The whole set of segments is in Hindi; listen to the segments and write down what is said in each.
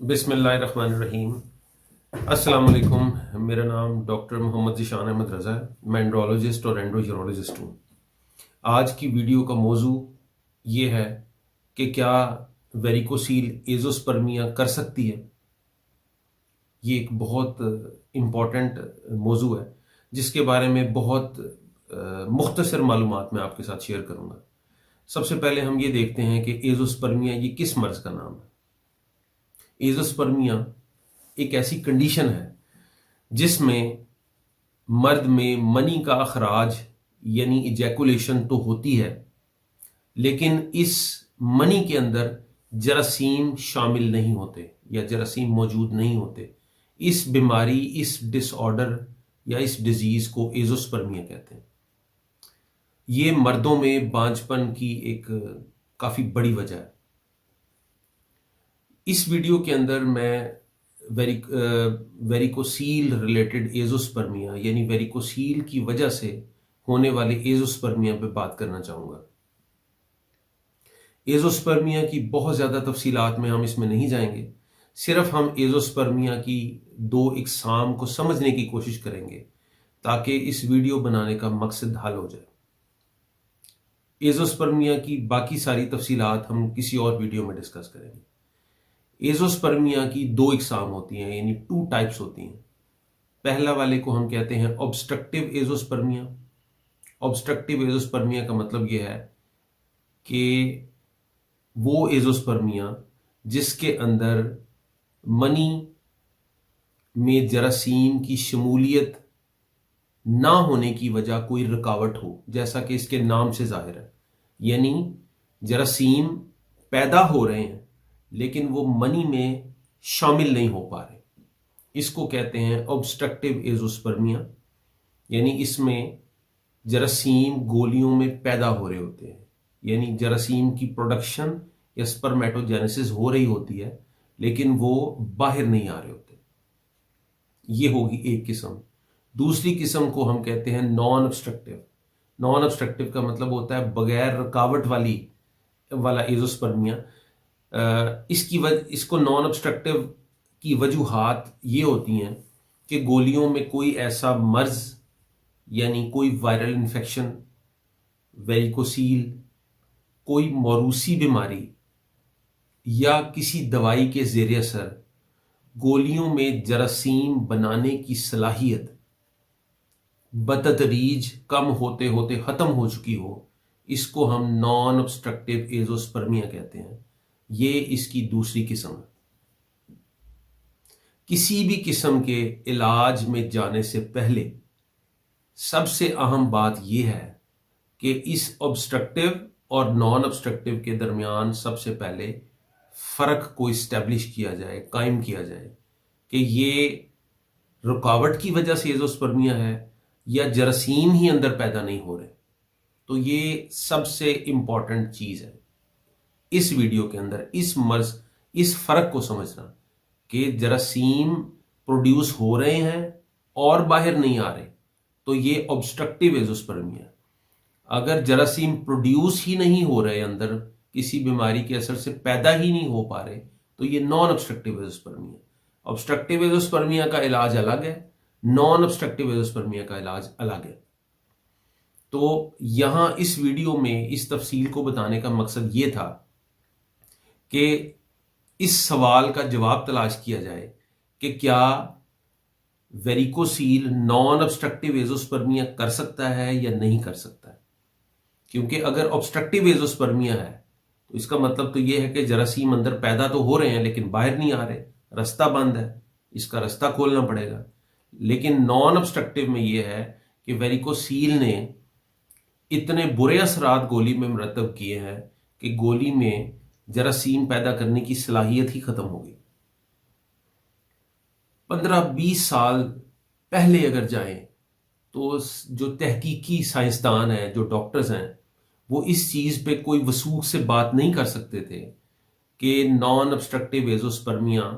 बिस्मिल्लाहिर्रहमानिर्रहीम। अस्सलाम वालेकुम। मेरा नाम डॉक्टर मोहम्मद ज़ीशान अहमद रज़ा है। मैं एंड्रोलॉजिस्ट और एंडोयूरोलॉजिस्ट हूँ। आज की वीडियो का मौजू ये है कि क्या वेरिकोसील एज़ोस्पर्मिया कर सकती है। ये एक बहुत इम्पॉर्टेंट मौजू है जिसके बारे में बहुत मुख्तसर मालूमात मैं आपके साथ शेयर करूँगा। सबसे पहले हम ये देखते हैं कि एज़ोस्पर्मिया ये किस मर्ज़ का नाम है। एज़ोस्पर्मिया एक ऐसी कंडीशन है जिसमें मर्द में मनी का अखराज यानी इजैकुलेशन तो होती है, लेकिन इस मनी के अंदर जरासीम शामिल नहीं होते या जरासीम मौजूद नहीं होते। इस बीमारी, इस डिसऑर्डर या इस डिजीज को एज़ोस्पर्मिया कहते हैं। ये मर्दों में बांझपन की एक काफी बड़ी वजह है। इस वीडियो के अंदर मैं वेरिकोसील रिलेटेड एज़ोस्पर्मिया यानी वेरिकोसील की वजह से होने वाले एज़ोस्पर्मिया पे बात करना चाहूँगा। एज़ोस्पर्मिया की बहुत ज़्यादा तफसीलात में हम इसमें नहीं जाएंगे, सिर्फ हम एज़ोस्पर्मिया की दो इकसाम को समझने की कोशिश करेंगे ताकि इस वीडियो बनाने का मकसद हल हो जाए। एज़ोस्पर्मिया की बाकी सारी तफसीलात हम किसी और वीडियो में डिस्कस करेंगे। एज़ोस्पर्मिया की दो इकसाम होती हैं यानी टू टाइप्स होती हैं। पहला वाले को हम कहते हैं ऑब्स्ट्रक्टिव एज़ोस्पर्मिया। ऑब्स्ट्रक्टिव एज़ोस्पर्मिया का मतलब यह है कि वो एज़ोस्पर्मिया जिसके अंदर मनी में जरासीम की शमूलियत ना होने की वजह कोई रुकावट हो, जैसा कि इसके नाम से जाहिर है। यानी जरासीम पैदा हो रहे हैं लेकिन वो मनी में शामिल नहीं हो पा रहे। इसको कहते हैं ऑब्स्ट्रक्टिव एज़ोस्पर्मिया। यानी इसमें जरासीम गोलियों में पैदा हो रहे होते हैं, यानी जरासीम की प्रोडक्शन या स्पर्मेटोजेनेसिस हो रही होती है लेकिन वो बाहर नहीं आ रहे होते। ये होगी एक किस्म। दूसरी किस्म को हम कहते हैं नॉन ऑब्स्ट्रक्टिव। नॉन ऑब्स्ट्रक्टिव का मतलब होता है बगैर रुकावट वाला एज़ोस्पर्मिया। इसको नॉन ऑब्स्ट्रक्टिव की वजूहात ये होती हैं कि गोलियों में कोई ऐसा मर्ज यानी कोई वायरल इन्फेक्शन, वेरिकोसील, कोई मौरूसी बीमारी या किसी दवाई के ज़ेरे असर गोलियों में जरासीम बनाने की सलाहियत बतदरीज कम होते होते ख़त्म हो चुकी हो। इसको हम नॉन ऑब्स्ट्रक्टिव एज़ोस्पर्मिया कहते हैं। ये इसकी दूसरी किस्म है। किसी भी किस्म के इलाज में जाने से पहले सबसे अहम बात यह है कि इस ऑब्स्ट्रक्टिव और नॉन ऑब्स्ट्रक्टिव के दरमियान सबसे पहले फ़र्क को इस्टेब्लिश किया जाए, कायम किया जाए कि ये रुकावट की वजह से एज़ोस्पर्मिया है या जरासीम ही अंदर पैदा नहीं हो रहे। तो ये सबसे इंपॉर्टेंट चीज़ है इस वीडियो के अंदर, इस फर्क को समझना कि जरासीम प्रोड्यूस हो रहे हैं और बाहर नहीं आ रहे, तो ये ऑब्स्ट्रक्टिव एज़ोस्पर्मिया। अगर जरासीम प्रोड्यूस ही नहीं हो रहे, अंदर किसी बीमारी के असर से पैदा ही नहीं हो पा रहे, तो ये non obstructive azoospermia. Obstructive azoospermia का इलाज अलग है, नॉन ऑब्स्ट्रक्टिव एज़ोस्पर्मिया का इलाज अलग है। तो यहां इस वीडियो में इस तफसील को बताने का मकसद ये था कि इस सवाल का जवाब तलाश किया जाए कि क्या वेरिकोसील नॉन ऑब्स्ट्रक्टिव एज़ोस्पर्मिया कर सकता है या नहीं कर सकता है। क्योंकि अगर ऑब्स्ट्रक्टिव एज़ोस्पर्मिया है तो इसका मतलब तो यह है कि जरासीम अंदर पैदा तो हो रहे हैं लेकिन बाहर नहीं आ रहे, रास्ता बंद है, इसका रास्ता खोलना पड़ेगा। लेकिन नॉन ऑब्स्ट्रक्टिव में यह है कि वेरिकोसील ने इतने बुरे असरात गोली में मरतब किए हैं कि गोली में जरासीम पैदा करने की सलाहियत ही खत्म हो गई। 15-20 साल पहले अगर जाएं तो जो तहकीकी साइंसदान हैं, जो डॉक्टर्स हैं, वो इस चीज़ पे कोई वसूख से बात नहीं कर सकते थे कि नॉन ऑब्स्ट्रक्टिव एज़ोस्पर्मिया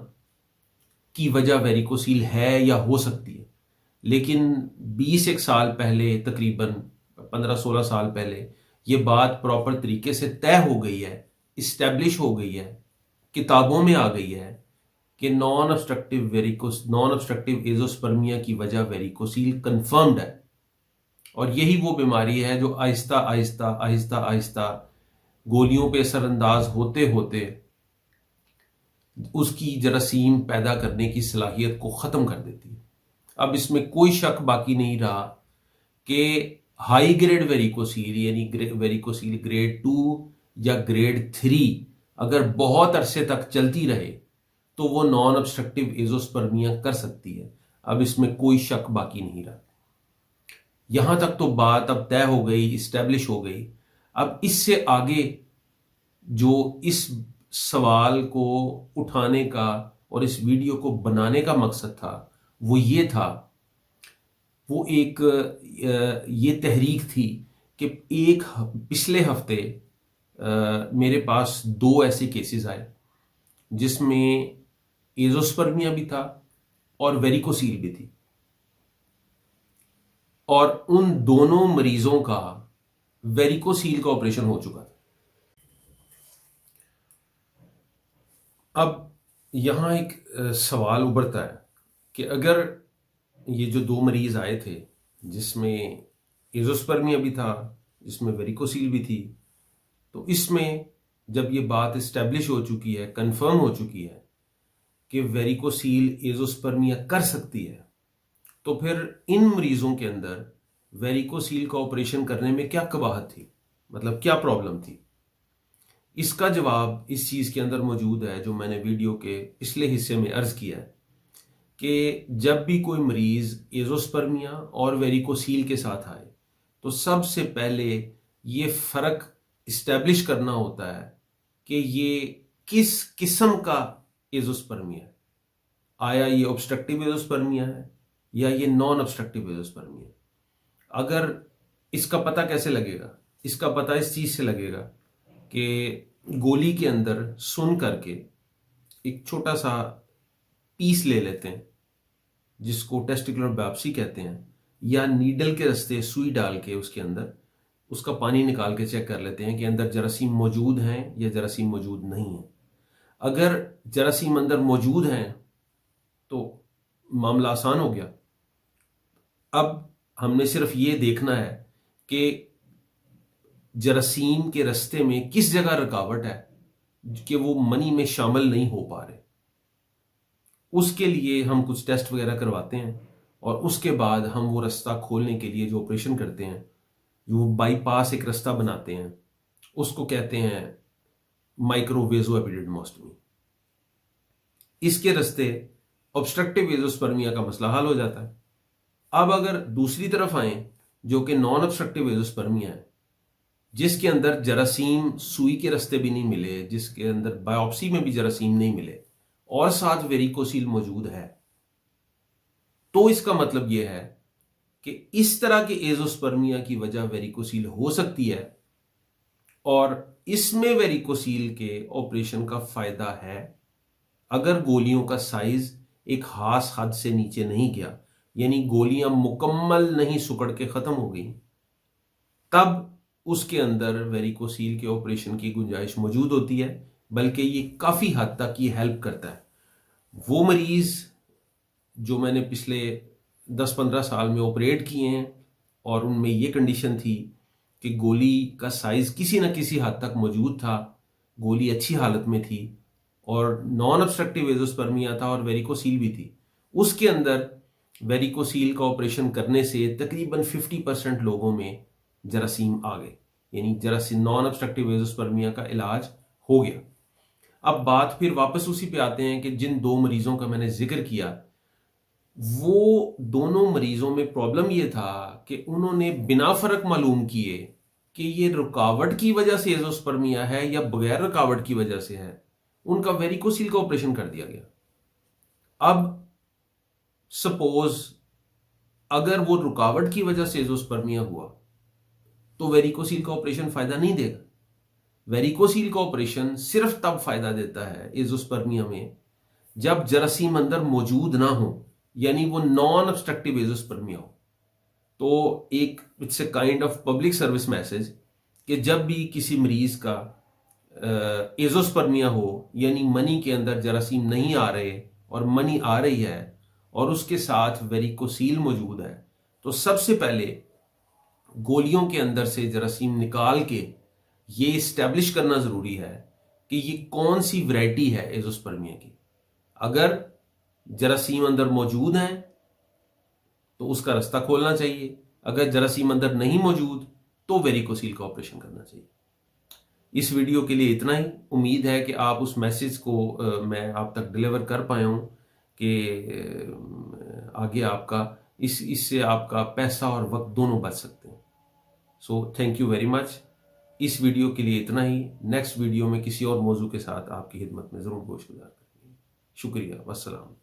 की वजह वेरिकोसील है या हो सकती है। लेकिन 20 साल पहले, तकरीबन 15-16 साल पहले, ये बात प्रॉपर तरीके से तय हो गई है, इस्टेब्लिश हो गई है, किताबों में आ गई है कि नॉन ऑब्स्ट्रक्टिव एजोस्पर्मिया की वजह वेरिकोसील कंफर्म्ड है, और यही वो बीमारी है जो आहिस्ता आहिस्ता आहिस्ता आहिस्ता गोलियों पे असरअंदाज होते होते उसकी जरासीम पैदा करने की सलाहियत को ख़त्म कर देती है। अब इसमें कोई शक बाकी नहीं रहा कि हाई ग्रेड वेरिकोसील यानी वेरिकोसील ग्रेड 2 या ग्रेड 3 अगर बहुत अरसे तक चलती रहे तो वो नॉन ऑब्स्ट्रक्टिव एजोस्पर्मिया कर सकती है। अब इसमें कोई शक बाकी नहीं रहा। यहां तक तो बात अब तय हो गई, इस्टेब्लिश हो गई। अब इससे आगे जो इस सवाल को उठाने का और इस वीडियो को बनाने का मकसद था वो ये था, वो एक ये तहरीक थी कि पिछले हफ्ते मेरे पास 2 ऐसे केसेस आए जिसमें एजोस्पर्मिया भी था और वेरिकोसील भी थी, और उन दोनों मरीजों का वेरिकोसील का ऑपरेशन हो चुका था। अब यहां एक सवाल उभरता है कि अगर ये जो 2 मरीज आए थे जिसमें एजोस्पर्मिया भी था, जिसमें वेरिकोसील भी थी, तो इसमें जब ये बात इस्टेब्लिश हो चुकी है, कंफर्म हो चुकी है कि वेरिकोसील एजोस्पर्मिया कर सकती है, तो फिर इन मरीजों के अंदर वेरिकोसील का ऑपरेशन करने में क्या कबाहत थी, मतलब क्या प्रॉब्लम थी? इसका जवाब इस चीज के अंदर मौजूद है जो मैंने वीडियो के पिछले हिस्से में अर्ज किया है कि जब भी कोई मरीज एजोस्पर्मिया और वेरिकोसील के साथ आए तो सबसे पहले ये फर्क इस्टेब्लिश करना होता है कि ये किस किस्म का एजोस्पर्मिया है। आया ये ऑब्स्ट्रक्टिव एजोस्पर्मिया है या ये नॉन ऑब्स्ट्रक्टिव एजोस्पर्मिया है। अगर इसका पता कैसे लगेगा? इसका पता इस चीज से लगेगा कि गोली के अंदर सुन करके एक छोटा सा पीस ले लेते हैं जिसको टेस्टिकुलर बायोप्सी कहते हैं, या नीडल के रास्ते सुई डाल के उसके अंदर उसका पानी निकाल के चेक कर लेते हैं कि अंदर जरासीम मौजूद हैं या जरासीम मौजूद नहीं है। अगर जरासीम अंदर मौजूद हैं तो मामला आसान हो गया। अब हमने सिर्फ ये देखना है कि जरासीम के रास्ते में किस जगह रुकावट है कि वो मनी में शामिल नहीं हो पा रहे। उसके लिए हम कुछ टेस्ट वगैरह करवाते हैं और उसके बाद हम वो रास्ता खोलने के लिए जो ऑपरेशन करते हैं, जो बाईपास एक रास्ता बनाते हैं, उसको कहते हैं माइक्रोवेजोएपिडिडमोस्टमी। इसके रास्ते ऑब्स्ट्रक्टिव एजोस्पर्मिया का मसला हल हो जाता है। अब अगर दूसरी तरफ आए जो कि नॉन ऑब्स्ट्रक्टिव एजोस्पर्मिया है, जिसके अंदर जरासीम सुई के रास्ते भी नहीं मिले, जिसके अंदर बायोप्सी में भी जरासीम नहीं मिले और साथ वेरिकोसील मौजूद है, तो इसका मतलब यह है कि इस तरह के एजोस्पर्मिया की वजह वेरिकोसील हो सकती है और इसमें वेरिकोसील के ऑपरेशन का फायदा है अगर गोलियों का साइज एक खास हद से नीचे नहीं गया, यानी गोलियां मुकम्मल नहीं सुकड़ के खत्म हो गई, तब उसके अंदर वेरिकोसील के ऑपरेशन की गुंजाइश मौजूद होती है, बल्कि ये काफी हद तक ये हेल्प करता है। वो मरीज जो मैंने पिछले 10-15 साल में ऑपरेट किए हैं और उनमें ये कंडीशन थी कि गोली का साइज किसी न किसी हद तक मौजूद था, गोली अच्छी हालत में थी और नॉन ऑब्स्ट्रक्टिव एजोस्पर्मिया था और वेरिकोसील भी थी, उसके अंदर वेरिकोसील का ऑपरेशन करने से तकरीबन 50% लोगों में जरासीम आ गए, यानी जरासीम नॉन ऑब्स्ट्रक्टिव एजोस्पर्मिया का इलाज हो गया। अब बात फिर वापस उसी पे आते हैं कि जिन 2 मरीजों का मैंने जिक्र किया, वो दोनों मरीजों में प्रॉब्लम ये था कि उन्होंने बिना फर्क मालूम किए कि ये रुकावट की वजह से एजोस्पर्मिया है या बगैर रुकावट की वजह से है, उनका वेरिकोसील का ऑपरेशन कर दिया गया। अब सपोज अगर वो रुकावट की वजह से एजोस्पर्मिया हुआ तो वेरिकोसील का ऑपरेशन फायदा नहीं देगा। वेरिकोसील का ऑपरेशन सिर्फ तब फायदा देता है एजोस्पर्मिया में जब जरासीम अंदर मौजूद ना हो, यानी वो नॉन ऑब्स्ट्रक्टिव एजोस्पर्मिया हो। तो एक it's a kind of public service message कि जब भी किसी मरीज का एजोस्पर्मिया हो, यानी मनी के अंदर जरासीम नहीं आ रहे और मनी आ रही है और उसके साथ वेरिकोसील मौजूद है, तो सबसे पहले गोलियों के अंदर से जरासीम निकाल के ये इस्टेब्लिश करना जरूरी है कि ये कौन सी वैरायटी है एजोस्पर्मिया की। अगर जरासीम अंदर मौजूद है तो उसका रास्ता खोलना चाहिए, अगर जरासीम अंदर नहीं मौजूद तो वेरिकोसील का ऑपरेशन करना चाहिए। इस वीडियो के लिए इतना ही। उम्मीद है कि आप उस मैसेज को मैं आप तक डिलीवर कर पाया हूँ कि आगे आपका इससे आपका पैसा और वक्त दोनों बच सकते हैं। So thank you very much. इस वीडियो के लिए इतना ही। नेक्स्ट वीडियो में किसी और मौजू के साथ आपकी खिदमत में ज़रूर गोश गुजार करेंगे। शुक्रिया। वस्सलाम।